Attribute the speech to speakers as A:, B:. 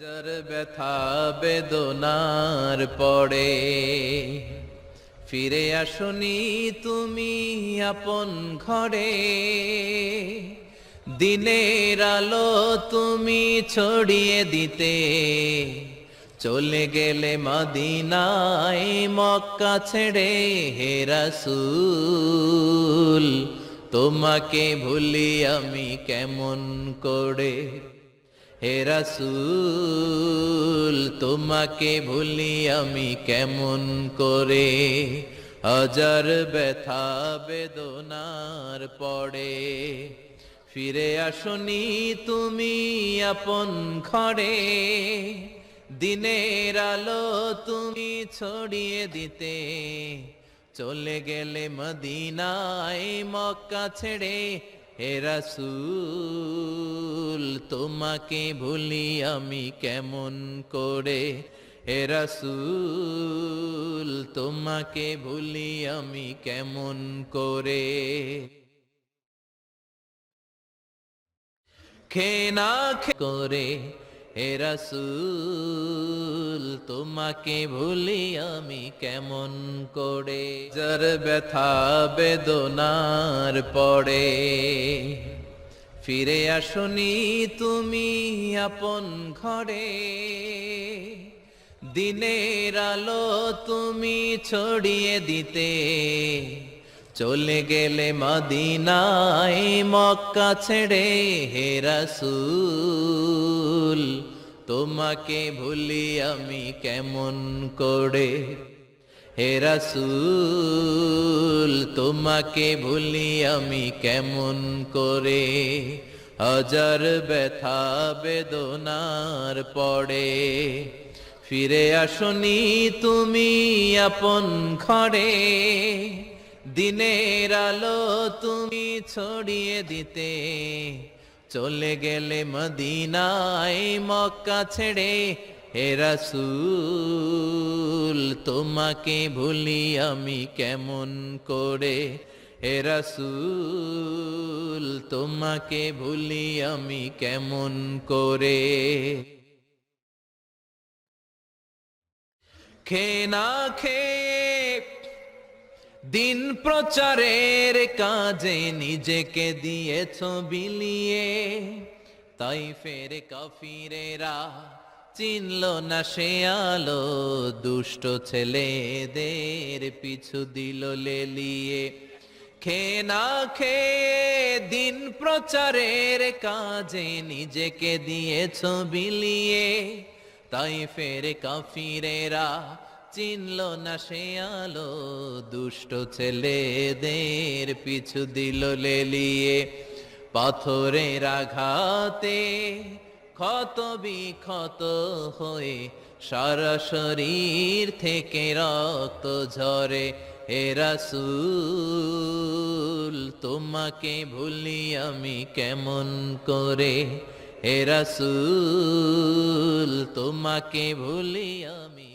A: হাজার ব্যথা বেদনার পরে ফিরে আসনি তুমি আপন ঘরে। দিনের আলো তুমি ছড়িয়ে দিতে চলে গেলে মদিনায় মক্কা ছেড়ে। হে রাসূল তোমাকে ভুলি আমি কেমন করে। হে রাসূল তোমাকে ভুলি আমি কেমন করে। হাজার ব্যথা বেদনার পরে ফিরে আসনি তুমি আপন ঘরে। দিনের আলো তুমি ছড়িয়ে দিতে চলে গেলে মদিনায় মক্কা ছেড়ে। হে রাসূল তোমাকে ভুলি আমি কেমন করে। হে রাসূল তোমাকে ভুলি আমি কেমন করে। খেনা করে হে রাসূল তোমাকে ভুলি আমি কেমন করে। যার ব্যথা বেদনার পরে ফিরে আসনি তুমি আপন ঘরে। দিনের আলো তুমি ছড়িয়ে দিতে চলে গেলে মদিনায় মক্কা ছেড়ে। হে রাসূল তোমাকে ভুলি আমি কেমন করে। হে রাসূল তোমাকে ভুলি আমি কেমন করে। হাজার ব্যথা বেদনার পরে ফিরে আসনি তুমি আপন ঘরে। দিনের আলো তুমি ছড়িয়ে দিতে চলে গেলে মদিনায় মক্কা ছেড়ে। হে রাসূল তোমাকে ভুলি আমি কেমন করে। হে রাসূল তোমাকে ভুলি আমি কেমন করে। খেয়ে না খেয়ে দিন প্রচারের কাজে নিজেকে দিয়েছ বিলিয়ে। তাইফের কাফিরেরা চিনল না সে আলো, দুষ্ট ছেলেদের পিছু দিল লেলিয়ে। খেয়ে না খেয়ে দিন প্রচারের কাজে নিজেকে দিয়েছ বিলিয়ে। তাইফের কাফিরেরা চিনল না সে আলো, দুষ্ট ছেলেদের পিছু দিল লেলিয়ে। পাথরের আঘাতে ক্ষত বিক্ষত হয়ে সারা শরীর থেকে রক্ত ঝরে। হে রাসূল তোমাকে ভুলি আমি কেমন করে। হে রাসূল তোমাকে ভুলি আমি